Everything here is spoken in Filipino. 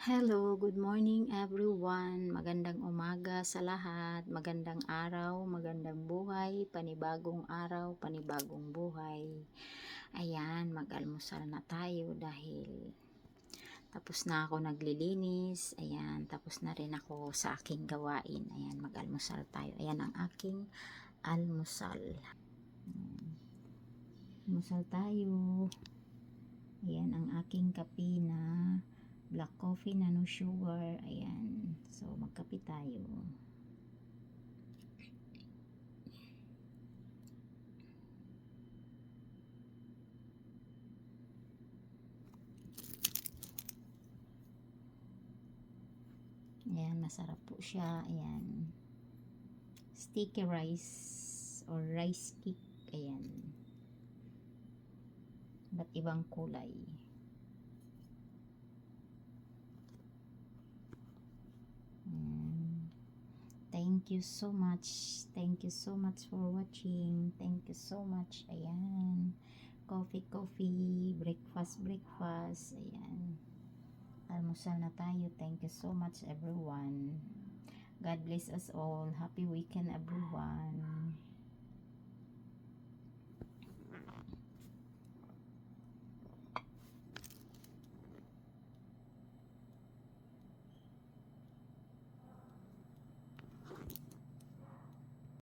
Hello, good morning everyone. Magandang umaga sa lahat. Magandang araw, magandang buhay, panibagong araw, panibagong buhay. Ayan, mag-almusal na tayo dahil tapos na ako naglilinis. Ayan, tapos na rin ako sa aking gawain. Ayan, mag-almusal tayo. Ayan ang aking almusal. Almusal tayo. Ayan ang aking kape na black coffee na no sugar. Ayan. So, magkape tayo. Ayan, masarap po siya. Ayan. Sticky rice or rice cake. Ayan. Ba't ibang kulay? Thank you so much. Thank you so much for watching. Thank you so much. Ayan. Coffee. Breakfast. Ayan. Almusal na tayo. Thank you so much everyone. God bless us all. Happy weekend everyone.